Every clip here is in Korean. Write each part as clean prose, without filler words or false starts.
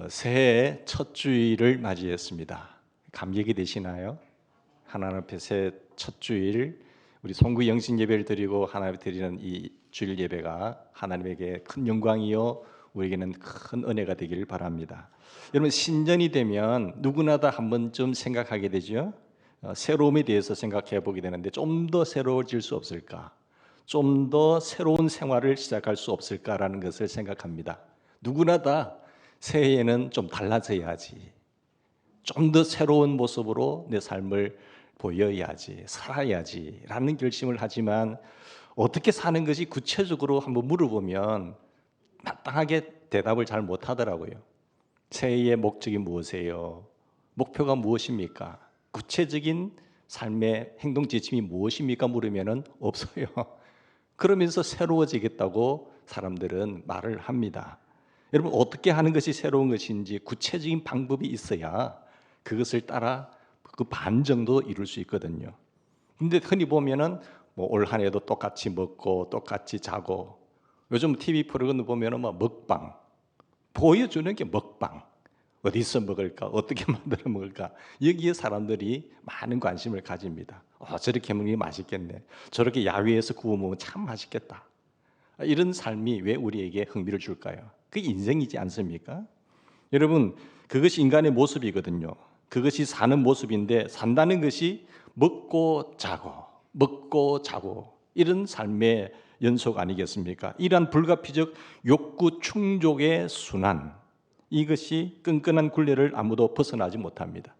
새해 첫 주일을 맞이했습니다. 감격이 되시나요? 하나님 앞에 새해 첫 주일 우리 송구 영신 예배를 드리고 하나님 드리는 이 주일 예배가 하나님에게 큰 영광이요 우리에게는 큰 은혜가 되기를 바랍니다. 여러분, 신년이 되면 누구나 다 한 번쯤 생각하게 되죠. 새로움에 대해서 생각해 보게 되는데 좀 더 새로워질 수 없을까? 좀 더 새로운 생활을 시작할 수 없을까라는 것을 생각합니다. 누구나 다 새해에는 좀 달라져야지, 좀 더 새로운 모습으로 내 삶을 보여야지, 살아야지 라는 결심을 하지만 어떻게 사는 것이 구체적으로 한번 물어보면 마땅하게 대답을 잘 못하더라고요. 새해의 목적이 무엇이에요? 목표가 무엇입니까? 구체적인 삶의 행동 지침이 무엇입니까? 물으면 없어요. 그러면서 새로워지겠다고 사람들은 말을 합니다. 여러분, 어떻게 하는 것이 새로운 것인지 구체적인 방법이 있어야 그것을 따라 그 반 정도 이룰 수 있거든요. 근데 흔히 보면은 올 한 해도 똑같이 먹고 똑같이 자고, 요즘 TV 프로그램 보면은 먹방 보여주는 게 먹방, 어디서 먹을까, 어떻게 만들어 먹을까, 여기에 사람들이 많은 관심을 가집니다. 저렇게 먹는 게 맛있겠네, 저렇게 야외에서 구워 먹으면 참 맛있겠다. 이런 삶이 왜 우리에게 흥미를 줄까요? 그게 인생이지 않습니까? 여러분, 그것이 인간의 모습이거든요. 그것이 사는 모습인데, 산다는 것이 먹고 자고 이런 삶의 연속 아니겠습니까? 이러한 불가피적 욕구 충족의 순환, 이것이 끈끈한 굴레를 아무도 벗어나지 못합니다.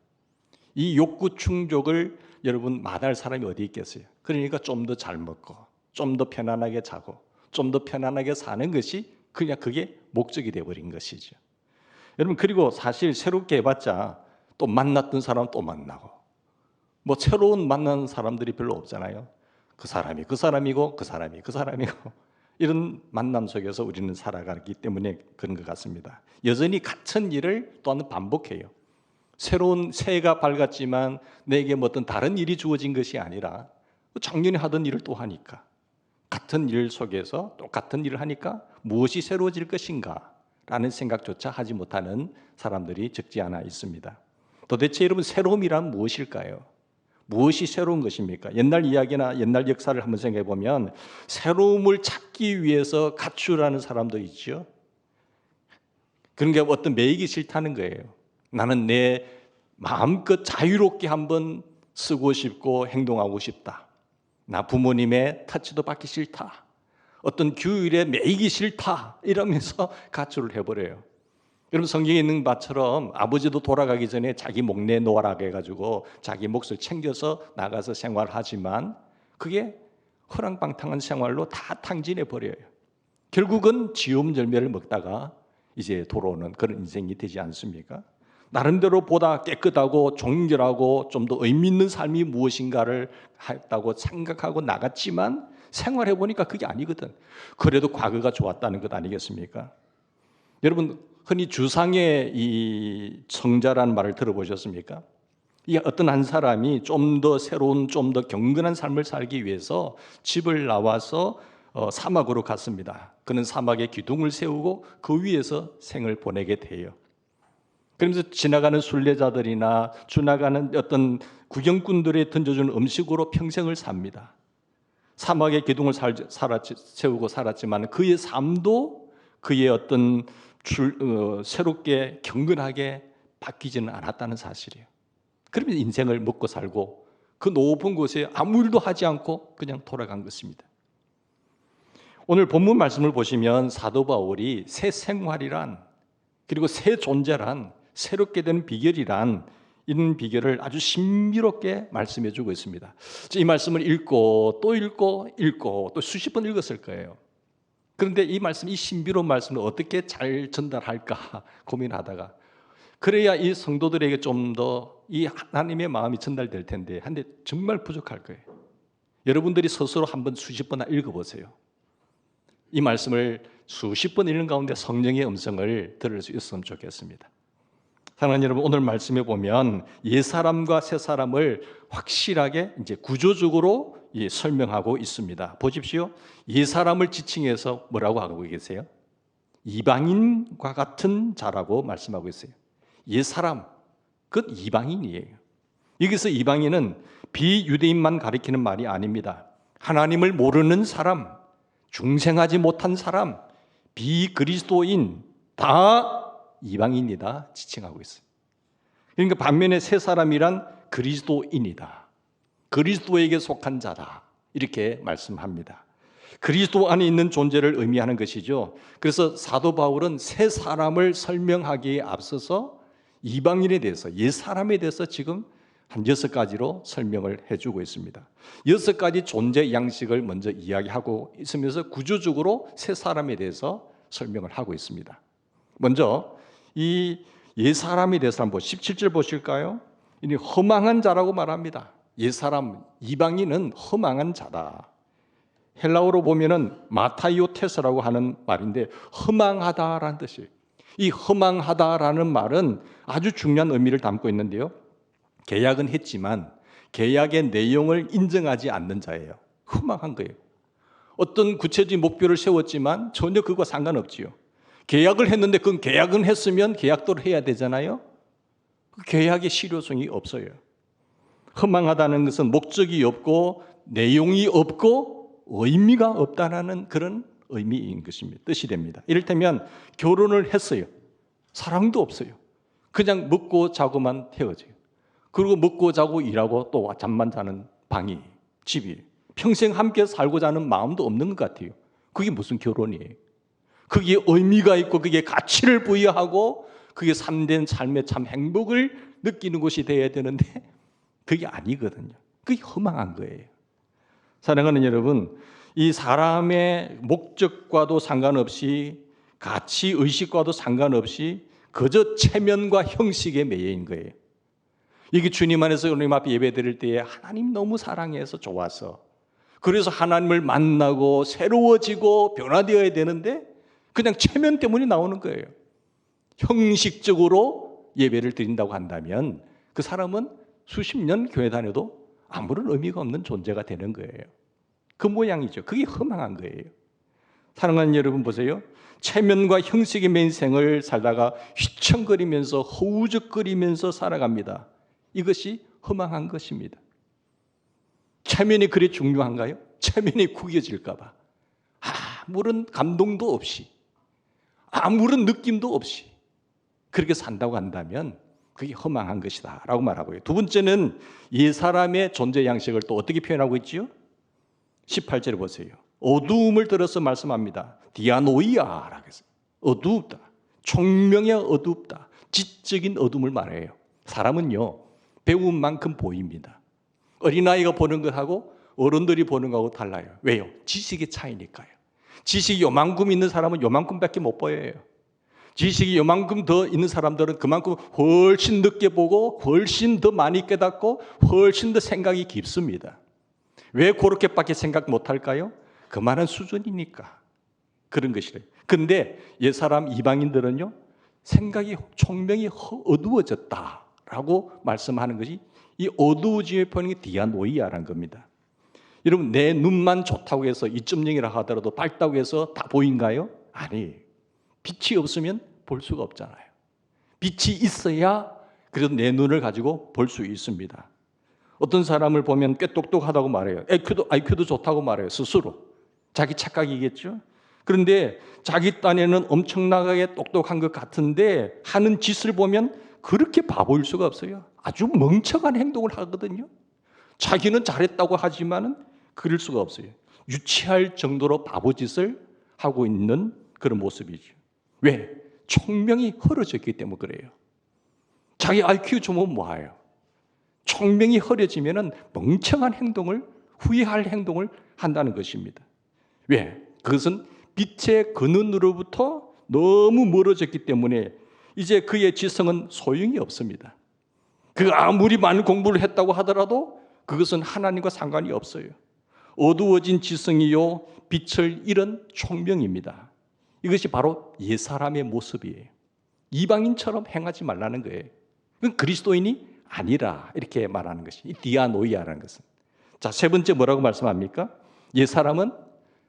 이 욕구 충족을 여러분 마다할 사람이 어디 있겠어요? 그러니까 좀 더 잘 먹고 좀 더 편안하게 자고 좀 더 편안하게 사는 것이 그냥 그게 목적이 되어버린 것이죠. 여러분, 그리고 사실 새롭게 해봤자 또 만났던 사람 또 만나고, 새로운 만나는 사람들이 별로 없잖아요. 그 사람이 그 사람이고 그 사람이 그 사람이고, 이런 만남 속에서 우리는 살아가기 때문에 그런 것 같습니다. 여전히 같은 일을 또한 반복해요. 새로운 새해가 밝았지만 내게 어떤 다른 일이 주어진 것이 아니라 작년에 하던 일을 또 하니까, 같은 일 속에서 똑같은 일을 하니까 무엇이 새로워질 것인가 라는 생각조차 하지 못하는 사람들이 적지 않아 있습니다. 도대체 여러분, 새로움이란 무엇일까요? 무엇이 새로운 것입니까? 옛날 이야기나 옛날 역사를 한번 생각해 보면 새로움을 찾기 위해서 가출하는 사람도 있죠. 그런 게 어떤 매이기 싫다는 거예요. 나는 내 마음껏 자유롭게 한번 쓰고 싶고 행동하고 싶다. 나 부모님의 터치도 받기 싫다. 어떤 규율에 매이기 싫다. 이러면서 가출을 해버려요. 여러분, 성경에 있는 바처럼 아버지도 돌아가기 전에 자기 목 내놓으라 해가지고 자기 몫을 챙겨서 나가서 생활하지만 그게 허랑방탕한 생활로 다 탕진해 버려요. 결국은 지음절멸을 먹다가 이제 돌아오는 그런 인생이 되지 않습니까? 나름대로 보다 깨끗하고 정결하고 좀 더 의미 있는 삶이 무엇인가를 했다고 생각하고 나갔지만 생활해 보니까 그게 아니거든. 그래도 과거가 좋았다는 것 아니겠습니까? 여러분, 흔히 주상의 이 성자라는 말을 들어보셨습니까? 이 어떤 한 사람이 좀 더 새로운, 좀 더 경건한 삶을 살기 위해서 집을 나와서 사막으로 갔습니다. 그는 사막에 기둥을 세우고 그 위에서 생을 보내게 돼요. 그러면서 지나가는 순례자들이나 지나가는 어떤 구경꾼들이 던져주는 음식으로 평생을 삽니다. 사막에 기둥을 세우고 살았지만 그의 삶도 그의 어떤 새롭게 경건하게 바뀌지는 않았다는 사실이에요. 그러면 인생을 먹고 살고 그 높은 곳에 아무 일도 하지 않고 그냥 돌아간 것입니다. 오늘 본문 말씀을 보시면 사도 바울이 새 생활이란, 그리고 새 존재란, 새롭게 되는 비결이란, 이런 비결을 아주 신비롭게 말씀해 주고 있습니다. 이 말씀을 읽고 또 수십 번 읽었을 거예요. 그런데 이 말씀, 이 신비로운 말씀을 어떻게 잘 전달할까 고민하다가, 그래야 이 성도들에게 좀 더 이 하나님의 마음이 전달될 텐데, 한데 정말 부족할 거예요. 여러분들이 스스로 한번 수십 번 읽어보세요. 이 말씀을 수십 번 읽는 가운데 성령의 음성을 들을 수 있으면 좋겠습니다. 사랑하는 여러분, 오늘 말씀에 보면 옛사람과 새사람을 확실하게 이제 구조적으로 설명하고 있습니다. 보십시오. 옛사람을 지칭해서 뭐라고 하고 계세요? 이방인과 같은 자라고 말씀하고 있어요. 옛 사람, 그 이방인이에요. 여기서 이방인은 비유대인만 가리키는 말이 아닙니다. 하나님을 모르는 사람, 중생하지 못한 사람, 비그리스도인 다 이방인이다 지칭하고 있어요. 그러니까 반면에 새 사람이란 그리스도인이다. 그리스도에게 속한 자다. 이렇게 말씀합니다. 그리스도 안에 있는 존재를 의미하는 것이죠. 그래서 사도 바울은 새 사람을 설명하기에 앞서서 이방인에 대해서, 옛 사람에 대해서 지금 한 6가지로 설명을 해주고 있습니다. 6가지 존재 양식을 먼저 이야기하고 있으면서 구조적으로 새 사람에 대해서 설명을 하고 있습니다. 먼저 이 옛 사람에 대해서 한번 17절 보실까요? 이 허망한 자라고 말합니다. 옛 사람, 이방인은 허망한 자다. 헬라어로 보면은 마타이오테스라고 하는 말인데 허망하다라는 뜻이에요. 이 허망하다라는 말은 아주 중요한 의미를 담고 있는데요. 계약은 했지만 계약의 내용을 인정하지 않는 자예요. 허망한 거예요. 어떤 구체적인 목표를 세웠지만 전혀 그거와 상관없지요. 계약을 했는데 그건 계약은 했으면 계약대로 해야 되잖아요. 그 계약의 실효성이 없어요. 허망하다는 것은 목적이 없고 내용이 없고 의미가 없다라는 그런 의미인 것입니다. 뜻이 됩니다. 이를테면 결혼을 했어요. 사랑도 없어요. 그냥 먹고 자고만 헤어져요. 그리고 먹고 자고 일하고 또 잠만 자는 방이, 집이, 평생 함께 살고자 하는 마음도 없는 것 같아요. 그게 무슨 결혼이에요? 그게 의미가 있고 그게 가치를 부여하고 그게 참된 삶의 참 행복을 느끼는 곳이 되어야 되는데 그게 아니거든요. 그게 허망한 거예요. 사랑하는 여러분, 이 사람의 목적과도 상관없이 가치 의식과도 상관없이 그저 체면과 형식에 매여인 거예요. 이게 주님 안에서 주님 앞에 예배드릴 때에 하나님 너무 사랑해서 좋아서 그래서 하나님을 만나고 새로워지고 변화되어야 되는데 그냥 체면 때문에 나오는 거예요. 형식적으로 예배를 드린다고 한다면 그 사람은 수십 년 교회 다녀도 아무런 의미가 없는 존재가 되는 거예요. 그 모양이죠. 그게 허망한 거예요. 사랑하는 여러분 보세요. 체면과 형식의 맨 생을 살다가 휘청거리면서 허우적거리면서 살아갑니다. 이것이 허망한 것입니다. 체면이 그리 중요한가요? 체면이 구겨질까 봐 아무런 감동도 없이 아무런 느낌도 없이 그렇게 산다고 한다면 그게 허망한 것이다 라고 말하고요. 두 번째는 이 사람의 존재 양식을 또 어떻게 표현하고 있지요? 18절에 보세요. 어두움을 들어서 말씀합니다. 디아노이아라고 해서 어두웁다. 총명의 어둡다. 지적인 어둠을 말해요. 사람은요 배운 만큼 보입니다. 어린아이가 보는 것하고 어른들이 보는 것하고 달라요. 왜요? 지식의 차이니까요. 지식이 요만큼 있는 사람은 요만큼밖에 못 보여요. 지식이 요만큼 더 있는 사람들은 그만큼 훨씬 늦게 보고 훨씬 더 많이 깨닫고 훨씬 더 생각이 깊습니다. 왜 그렇게밖에 생각 못할까요? 그만한 수준이니까 그런 것이래요. 그런데 옛 사람 이방인들은요 생각이 총명이 어두워졌다라고 말씀하는 것이 이 어두워짐의 표현이 디아노이아라는 겁니다. 여러분 내 눈만 좋다고 해서 2.0이라 하더라도 밝다고 해서 다 보인가요? 아니에요. 빛이 없으면 볼 수가 없잖아요. 빛이 있어야 그래도 내 눈을 가지고 볼 수 있습니다. 어떤 사람을 보면 꽤 똑똑하다고 말해요. IQ도 좋다고 말해요. 스스로. 자기 착각이겠죠. 그런데 자기 딴에는 엄청나게 똑똑한 것 같은데 하는 짓을 보면 그렇게 바보일 수가 없어요. 아주 멍청한 행동을 하거든요. 자기는 잘했다고 하지만은 그럴 수가 없어요. 유치할 정도로 바보짓을 하고 있는 그런 모습이죠. 왜? 총명이 흐려졌기 때문에 그래요. 자기 IQ 좋으면 뭐해요? 총명이 흐려지면은 멍청한 행동을 후회할 행동을 한다는 것입니다. 왜? 그것은 빛의 근원으로부터 너무 멀어졌기 때문에 이제 그의 지성은 소용이 없습니다. 그 아무리 많은 공부를 했다고 하더라도 그것은 하나님과 상관이 없어요. 어두워진 지성이요 빛을 잃은 총명입니다. 이것이 바로 옛사람의 모습이에요. 이방인처럼 행하지 말라는 거예요. 그건 그리스도인이 아니라 이렇게 말하는 것이 이 디아노이아라는 것은. 자, 세 번째 뭐라고 말씀합니까? 옛사람은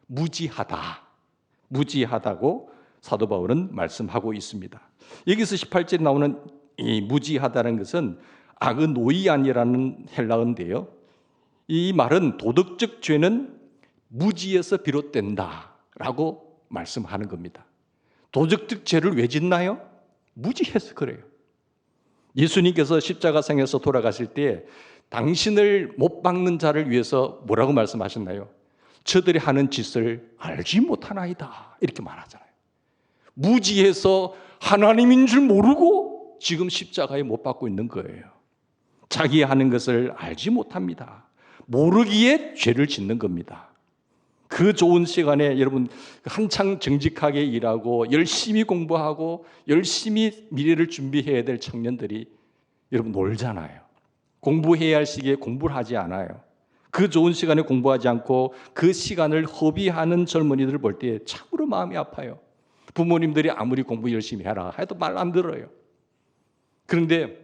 무지하다. 무지하다고 사도 바울은 말씀하고 있습니다. 여기서 18절에 나오는 이 무지하다는 것은 아그노이안이라는 헬라어인데요. 이 말은 도덕적 죄는 무지에서 비롯된다라고 말씀하는 겁니다. 도덕적 죄를 왜 짓나요? 무지해서 그래요. 예수님께서 십자가상에서 돌아가실 때 당신을 못 박는 자를 위해서 뭐라고 말씀하셨나요? 저들이 하는 짓을 알지 못하나이다 이렇게 말하잖아요. 무지해서 하나님인 줄 모르고 지금 십자가에 못 박고 있는 거예요. 자기 하는 것을 알지 못합니다. 모르기에 죄를 짓는 겁니다. 그 좋은 시간에 여러분 한창 정직하게 일하고 열심히 공부하고 열심히 미래를 준비해야 될 청년들이 여러분 놀잖아요. 공부해야 할 시기에 공부를 하지 않아요. 그 좋은 시간에 공부하지 않고 그 시간을 허비하는 젊은이들을 볼 때 참으로 마음이 아파요. 부모님들이 아무리 공부 열심히 해라 해도 말 안 들어요. 그런데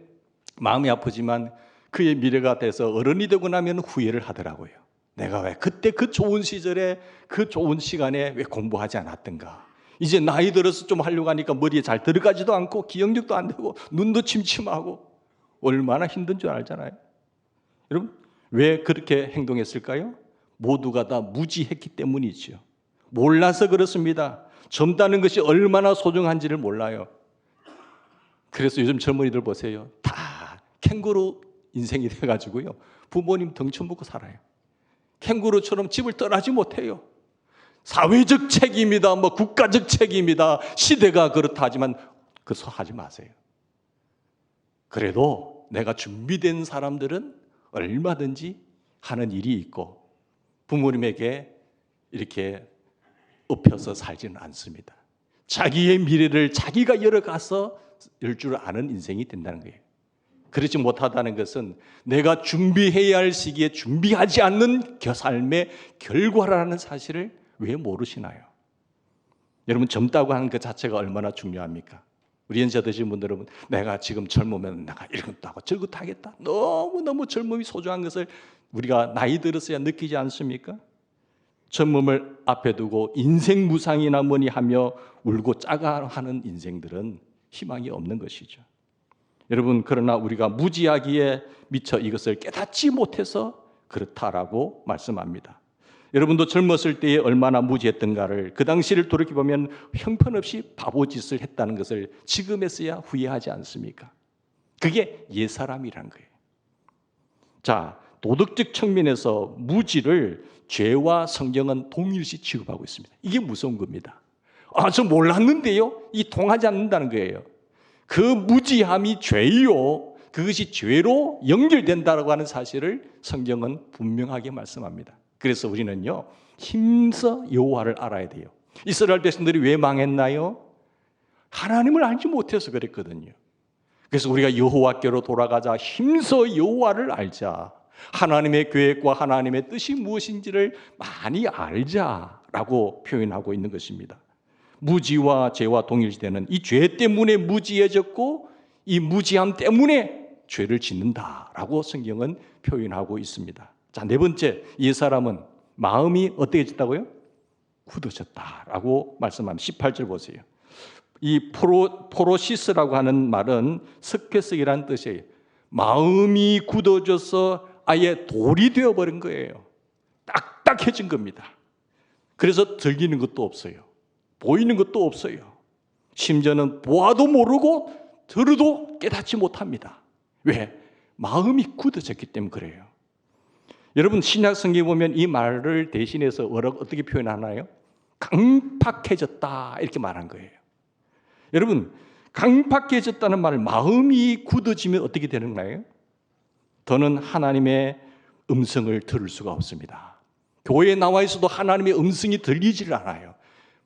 마음이 아프지만 그의 미래가 돼서 어른이 되고 나면 후회를 하더라고요. 내가 왜 그때 그 좋은 시절에 그 좋은 시간에 왜 공부하지 않았던가. 이제 나이 들어서 좀 하려고 하니까 머리에 잘 들어가지도 않고 기억력도 안 되고 눈도 침침하고 얼마나 힘든 줄 알잖아요. 여러분 왜 그렇게 행동했을까요? 모두가 다 무지했기 때문이죠. 몰라서 그렇습니다. 젊다는 것이 얼마나 소중한지를 몰라요. 그래서 요즘 젊은이들 보세요. 다 캥거루 인생이 돼가지고요. 부모님 덩쳐먹고 살아요. 캥거루처럼 집을 떠나지 못해요. 사회적 책임이다, 국가적 책임이다, 시대가 그렇다 하지만 그거 하지 마세요. 그래도 내가 준비된 사람들은 얼마든지 하는 일이 있고 부모님에게 이렇게 엎혀서 살지는 않습니다. 자기의 미래를 자기가 열어가서 열 줄 아는 인생이 된다는 거예요. 그렇지 못하다는 것은 내가 준비해야 할 시기에 준비하지 않는 삶의 결과라는 사실을 왜 모르시나요? 여러분 젊다고 하는 것 자체가 얼마나 중요합니까? 우리 연세 드신 분들은 내가 지금 젊으면 내가 이것도 하고 저것도 하겠다. 너무너무 젊음이 소중한 것을 우리가 나이 들어서야 느끼지 않습니까? 젊음을 앞에 두고 인생 무상이나 뭐니 하며 울고 짜가하는 인생들은 희망이 없는 것이죠. 여러분 그러나 우리가 무지하기에 미처 이것을 깨닫지 못해서 그렇다라고 말씀합니다. 여러분도 젊었을 때에 얼마나 무지했던가를 그 당시를 돌이켜보면 형편없이 바보짓을 했다는 것을 지금에서야 후회하지 않습니까? 그게 옛사람이란 거예요. 자, 도덕적 측면에서 무지를 죄와 성경은 동일시 취급하고 있습니다. 이게 무서운 겁니다. 저 몰랐는데요? 이 통하지 않는다는 거예요. 그 무지함이 죄요. 그것이 죄로 연결된다고 하는 사실을 성경은 분명하게 말씀합니다. 그래서 우리는요 힘써 여호와를 알아야 돼요. 이스라엘 백성들이 왜 망했나요? 하나님을 알지 못해서 그랬거든요. 그래서 우리가 여호와께로 돌아가자. 힘써 여호와를 알자. 하나님의 계획과 하나님의 뜻이 무엇인지를 많이 알자라고 표현하고 있는 것입니다. 무지와 죄와 동일시되는 이 죄 때문에 무지해졌고 이 무지함 때문에 죄를 짓는다라고 성경은 표현하고 있습니다. 자, 네 번째, 이 사람은 마음이 어떻게 짓다고요? 굳어졌다라고 말씀합니다. 18절 보세요. 이 포로시스라고 하는 말은 석회석이라는 뜻이에요. 마음이 굳어져서 아예 돌이 되어버린 거예요. 딱딱해진 겁니다. 그래서 들리는 것도 없어요. 보이는 것도 없어요. 심지어는 보아도 모르고 들어도 깨닫지 못합니다. 왜? 마음이 굳어졌기 때문에 그래요. 여러분 신약 성경에 보면 이 말을 대신해서 어떻게 표현하나요? 강팍해졌다 이렇게 말한 거예요. 여러분 강팍해졌다는 말을 마음이 굳어지면 어떻게 되는 거예요? 더는 하나님의 음성을 들을 수가 없습니다. 교회에 나와 있어도 하나님의 음성이 들리지를 않아요.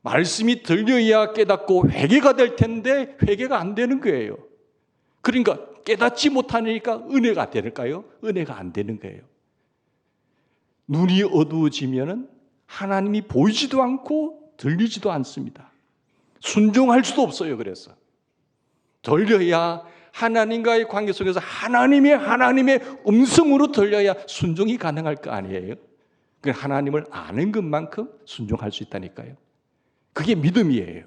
말씀이 들려야 깨닫고 회개가 될 텐데 회개가 안 되는 거예요. 그러니까 깨닫지 못하니까 은혜가 될까요? 은혜가 안 되는 거예요. 눈이 어두워지면은 하나님이 보이지도 않고 들리지도 않습니다. 순종할 수도 없어요. 그래서 들려야 하나님과의 관계 속에서 하나님의 음성으로 들려야 순종이 가능할 거 아니에요. 하나님을 아는 것만큼 순종할 수 있다니까요. 그게 믿음이에요.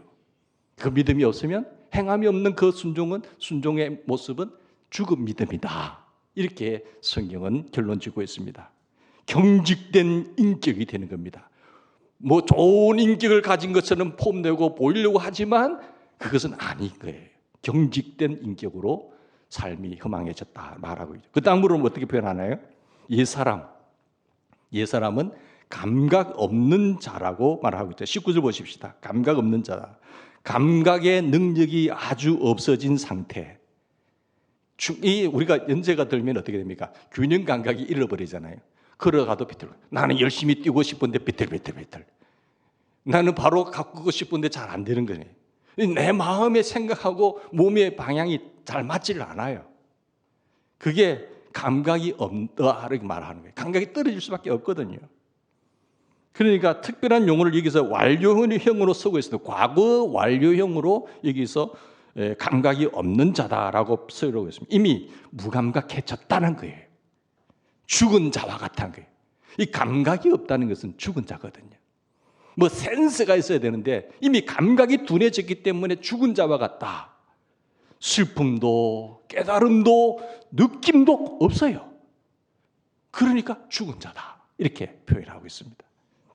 그 믿음이 없으면 행함이 없는 그 순종의 모습은 죽은 믿음이다. 이렇게 성경은 결론 짓고 있습니다. 경직된 인격이 되는 겁니다. 뭐 좋은 인격을 가진 것처럼 폼내고 보이려고 하지만 그것은 아닌 거예요. 경직된 인격으로 삶이 허망해졌다 말하고 있죠. 그 다음으로는 어떻게 표현하나요? 옛사람은 감각 없는 자라고 말하고 있죠. 19절 보십시다. 감각 없는 자다. 감각의 능력이 아주 없어진 상태. 우리가 연세가 들면 어떻게 됩니까? 균형 감각이 잃어버리잖아요. 걸어가도 비틀. 나는 열심히 뛰고 싶은데 비틀비틀. 나는 바로 가꾸고 싶은데 잘 안 되는 거예요. 내 마음의 생각하고 몸의 방향이 잘 맞지를 않아요. 그게 감각이 없다 이렇게 말하는 거예요. 감각이 떨어질 수밖에 없거든요. 그러니까 특별한 용어를 여기서 완료형으로 쓰고 있습니다. 과거 완료형으로 여기서 감각이 없는 자다라고 쓰고 있습니다. 이미 무감각해졌다는 거예요. 죽은 자와 같은 거예요. 이 감각이 없다는 것은 죽은 자거든요. 뭐 센스가 있어야 되는데 이미 감각이 둔해졌기 때문에 죽은 자와 같다. 슬픔도 깨달음도 느낌도 없어요. 그러니까 죽은 자다. 이렇게 표현하고 있습니다.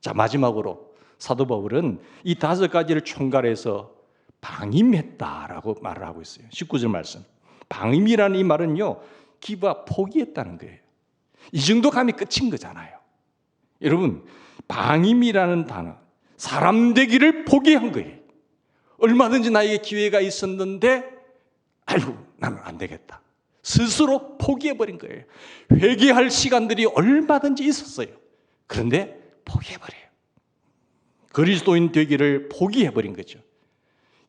자, 마지막으로 사도 바울은 이 5가지를 총괄해서 방임했다라고 말을 하고 있어요. 19절 말씀. 방임이라는 이 말은요, 기브아 포기했다는 거예요. 이 정도 감이 끝인 거잖아요. 여러분, 방임이라는 단어, 사람 되기를 포기한 거예요. 얼마든지 나에게 기회가 있었는데 아이고 나는 안 되겠다. 스스로 포기해버린 거예요. 회개할 시간들이 얼마든지 있었어요. 그런데 포기해버려요. 그리스도인 되기를 포기해버린 거죠.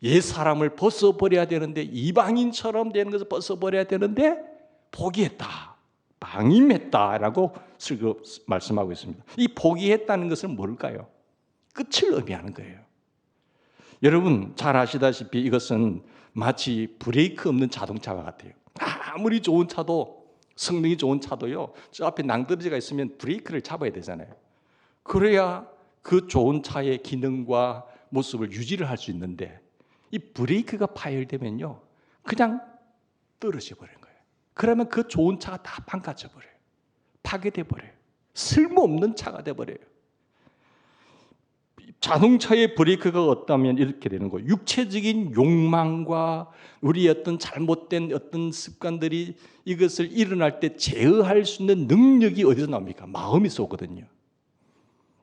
옛 사람을 벗어버려야 되는데 이방인처럼 되는 것을 벗어버려야 되는데 포기했다. 방임했다라고 말씀하고 있습니다. 이 포기했다는 것은 뭘까요? 끝을 의미하는 거예요. 여러분 잘 아시다시피 이것은 마치 브레이크 없는 자동차와 같아요. 아무리 좋은 차도 성능이 좋은 차도요. 저 앞에 낭떠러지가 있으면 브레이크를 잡아야 되잖아요. 그래야 그 좋은 차의 기능과 모습을 유지를 할 수 있는데 이 브레이크가 파열되면요. 그냥 떨어져 버리는 거예요. 그러면 그 좋은 차가 다 망가져 버려요. 파괴돼 버려요. 쓸모없는 차가 돼 버려요. 자동차의 브레이크가 없다면 이렇게 되는 거예요. 육체적인 욕망과 우리의 어떤 잘못된 어떤 습관들이 이것을 일어날 때 제어할 수 있는 능력이 어디서 나옵니까? 마음에서 오거든요.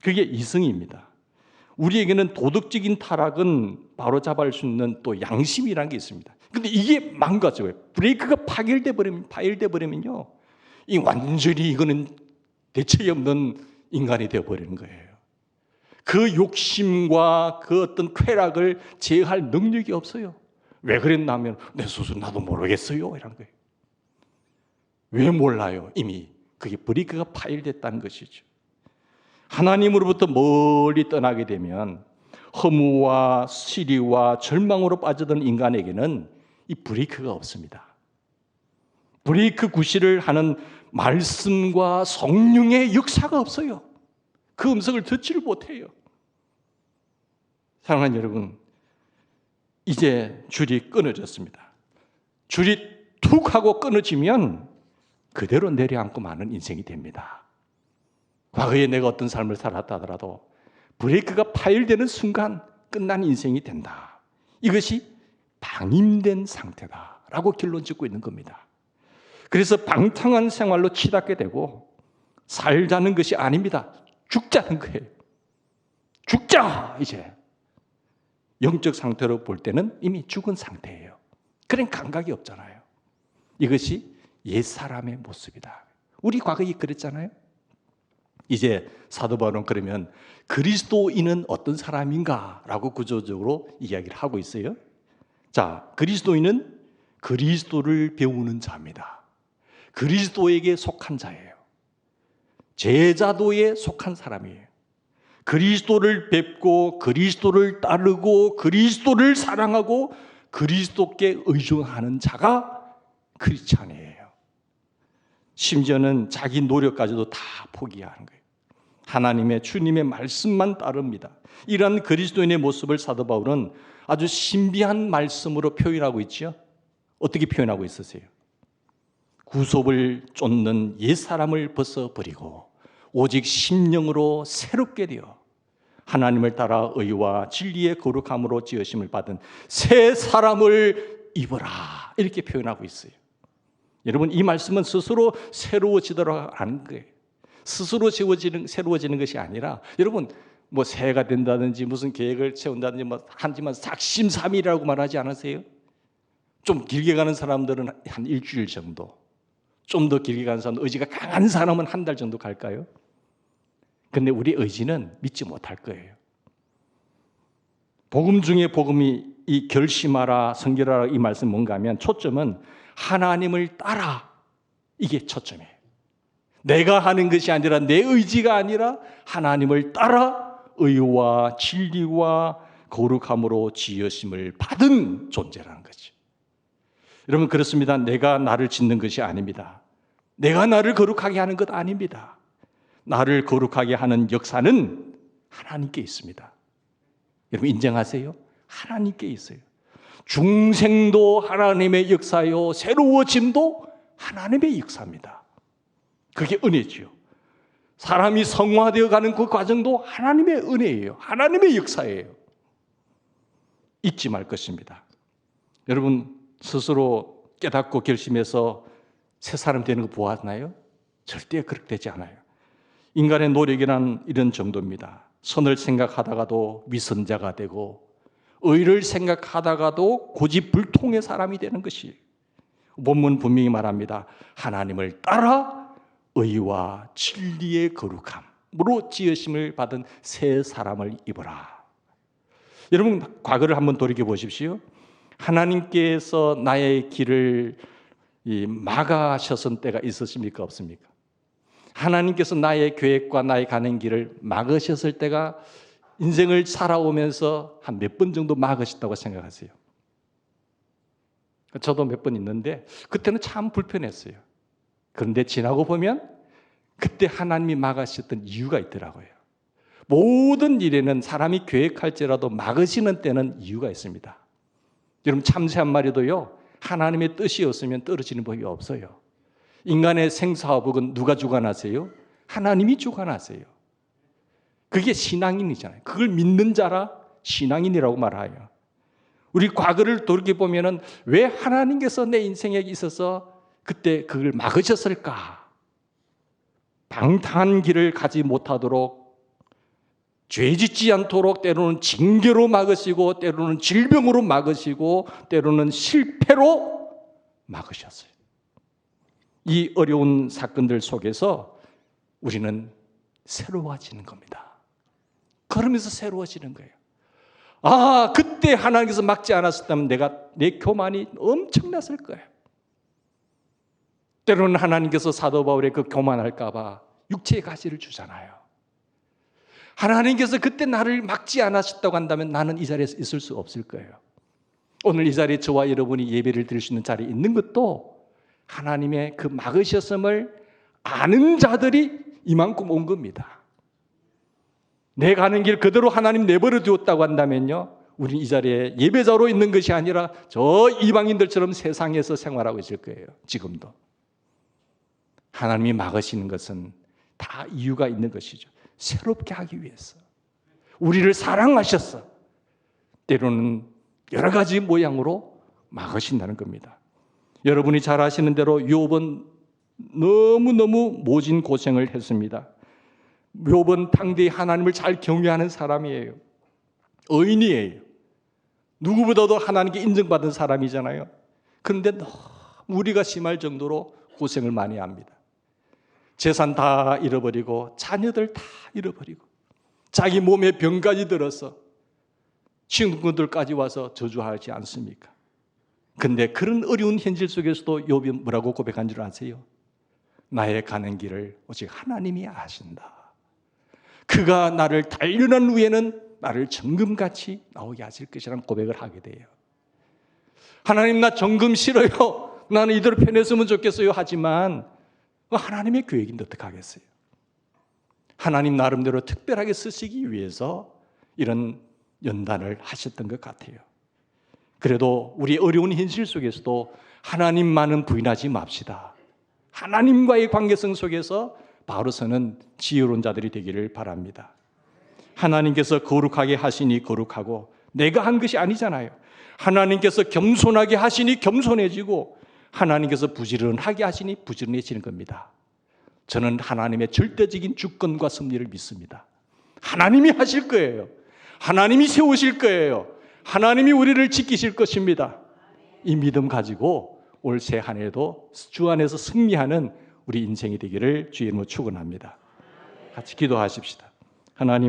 그게 이성입니다. 우리에게는 도덕적인 타락은 바로잡을 수 있는 또 양심이라는 게 있습니다. 근데 이게 망가져요. 브레이크가 파열돼 버리면요. 이 완전히 이거는 대책이 없는 인간이 되어 버리는 거예요. 그 욕심과 그 어떤 쾌락을 제어할 능력이 없어요. 왜 그랬나 하면 내 스스로 나도 모르겠어요. 이런 거예요. 왜 몰라요? 이미 그게 브레이크가 파열됐다는 것이죠. 하나님으로부터 멀리 떠나게 되면 허무와 시리와 절망으로 빠져든 인간에게는 이 브레이크가 없습니다. 브레이크 구실을 하는 말씀과 성령의 역사가 없어요. 그 음성을 듣지를 못해요. 사랑하는 여러분, 이제 줄이 끊어졌습니다. 줄이 툭 하고 끊어지면 그대로 내려앉고 마는 인생이 됩니다. 과거에 내가 어떤 삶을 살았다 하더라도 브레이크가 파열되는 순간 끝난 인생이 된다. 이것이 방임된 상태다라고 결론 짓고 있는 겁니다. 그래서 방탕한 생활로 치닫게 되고 살자는 것이 아닙니다. 죽자는 거예요. 죽자 이제. 영적 상태로 볼 때는 이미 죽은 상태예요. 그런 감각이 없잖아요. 이것이 옛사람의 모습이다. 우리 과거에 그랬잖아요. 이제 사도 바울은 그러면 그리스도인은 어떤 사람인가라고 구조적으로 이야기를 하고 있어요. 자, 그리스도인은 그리스도를 배우는 자입니다. 그리스도에게 속한 자예요. 제자도에 속한 사람이에요. 그리스도를 뵙고 그리스도를 따르고 그리스도를 사랑하고 그리스도께 의존하는 자가 크리스찬이에요. 심지어는 자기 노력까지도 다 포기하는 거예요. 하나님의 주님의 말씀만 따릅니다. 이러한 그리스도인의 모습을 사도 바울은 아주 신비한 말씀으로 표현하고 있죠. 어떻게 표현하고 있으세요? 구속을 쫓는 옛사람을 벗어버리고 오직 심령으로 새롭게 되어 하나님을 따라 의와 진리의 거룩함으로 지으심을 받은 새 사람을 입어라, 이렇게 표현하고 있어요. 여러분, 이 말씀은 스스로 새로워지도록 하는 거예요. 스스로 새로워지는 것이 아니라, 여러분, 뭐 새해가 된다든지 무슨 계획을 세운다든지 뭐 하지만 작심삼일이라고 말하지 않으세요? 좀 길게 가는 사람들은 한 일주일 정도, 좀 더 길게 가는 사람, 의지가 강한 사람은 한 달 정도 갈까요? 근데 우리 의지는 믿지 못할 거예요. 복음 중에 복음이 이 결심하라, 성결하라, 이 말씀 뭔가 하면 초점은 하나님을 따라, 이게 초점이에요. 내가 하는 것이 아니라, 내 의지가 아니라 하나님을 따라 의와 진리와 거룩함으로 지으심을 받은 존재라는 거죠. 여러분, 그렇습니다. 내가 나를 짓는 것이 아닙니다. 내가 나를 거룩하게 하는 것 아닙니다. 나를 거룩하게 하는 역사는 하나님께 있습니다. 여러분, 인정하세요? 하나님께 있어요. 중생도 하나님의 역사요, 새로워짐도 하나님의 역사입니다. 그게 은혜지요. 사람이 성화되어 가는 그 과정도 하나님의 은혜예요. 하나님의 역사예요. 잊지 말 것입니다. 여러분, 스스로 깨닫고 결심해서 새 사람 되는 거 보았나요? 절대 그렇게 되지 않아요. 인간의 노력이란 이런 정도입니다. 선을 생각하다가도 위선자가 되고, 의를 생각하다가도 고집불통의 사람이 되는 것이에요. 본문 분명히 말합니다. 하나님을 따라 의와 진리의 거룩함으로 지으심을 받은 새 사람을 입어라. 여러분, 과거를 한번 돌이켜 보십시오. 하나님께서 나의 길을 막아셨던 때가 있으십니까? 없습니까? 하나님께서 나의 계획과 나의 가는 길을 막으셨을 때가 인생을 살아오면서 한 몇 번 정도 막으셨다고 생각하세요? 저도 몇 번 있는데 그때는 참 불편했어요. 그런데 지나고 보면 그때 하나님이 막으셨던 이유가 있더라고요. 모든 일에는 사람이 계획할지라도 막으시는 때는 이유가 있습니다. 여러분, 참새 한 마리도요, 하나님의 뜻이 없으면 떨어지는 법이 없어요. 인간의 생사화복은 누가 주관하세요? 하나님이 주관하세요. 그게 신앙인이잖아요. 그걸 믿는 자라 신앙인이라고 말해요. 우리 과거를 돌이켜보면 왜 하나님께서 내 인생에 있어서 그때 그걸 막으셨을까? 방탕한 길을 가지 못하도록, 죄 짓지 않도록 때로는 징계로 막으시고, 때로는 질병으로 막으시고, 때로는 실패로 막으셨어요. 이 어려운 사건들 속에서 우리는 새로워지는 겁니다. 그러면서 새로워지는 거예요. 아, 그때 하나님께서 막지 않았었다면 내 교만이 엄청났을 거예요. 때로는 하나님께서 사도 바울의 그 교만할까 봐 육체의 가시를 주잖아요. 하나님께서 그때 나를 막지 않으셨다고 한다면 나는 이 자리에서 있을 수 없을 거예요. 오늘 이 자리에 저와 여러분이 예배를 드릴 수 있는 자리에 있는 것도 하나님의 그 막으셨음을 아는 자들이 이만큼 온 겁니다. 내 가는 길 그대로 하나님 내버려 두었다고 한다면요, 우리는 이 자리에 예배자로 있는 것이 아니라 저 이방인들처럼 세상에서 생활하고 있을 거예요. 지금도. 하나님이 막으시는 것은 다 이유가 있는 것이죠. 새롭게 하기 위해서. 우리를 사랑하셔서 때로는 여러 가지 모양으로 막으신다는 겁니다. 여러분이 잘 아시는 대로 욥은 너무너무 모진 고생을 했습니다. 욥은 당대에 하나님을 잘 경외하는 사람이에요. 의인이에요. 누구보다도 하나님께 인정받은 사람이잖아요. 그런데 너무 무리가 심할 정도로 고생을 많이 합니다. 재산 다 잃어버리고 자녀들 다 잃어버리고 자기 몸에 병까지 들어서 친구들까지 와서 저주하지 않습니까? 그런데 그런 어려운 현실 속에서도 욥이 뭐라고 고백한 줄 아세요? 나의 가는 길을 오직 하나님이 아신다. 그가 나를 단련한 후에는 나를 정금같이 나오게 하실 것이라는 고백을 하게 돼요. 하나님, 나 정금 싫어요. 나는 이대로 편했으면 좋겠어요. 하지만 하나님의 계획인데 어떡하겠어요? 하나님 나름대로 특별하게 쓰시기 위해서 이런 연단을 하셨던 것 같아요. 그래도 우리 어려운 현실 속에서도 하나님만은 부인하지 맙시다. 하나님과의 관계성 속에서 바로서는 지혜로운 자들이 되기를 바랍니다. 하나님께서 거룩하게 하시니 거룩하고 내가 한 것이 아니잖아요. 하나님께서 겸손하게 하시니 겸손해지고 하나님께서 부지런하게 하시니 부지런해지는 겁니다. 저는 하나님의 절대적인 주권과 섭리를 믿습니다. 하나님이 하실 거예요. 하나님이 세우실 거예요. 하나님이 우리를 지키실 것입니다. 이 믿음 가지고 올 새 한 해도 주 안에서 승리하는 우리 인생이 되기를 주의 이름으로 축원합니다. 같이 기도하십시다. 하나님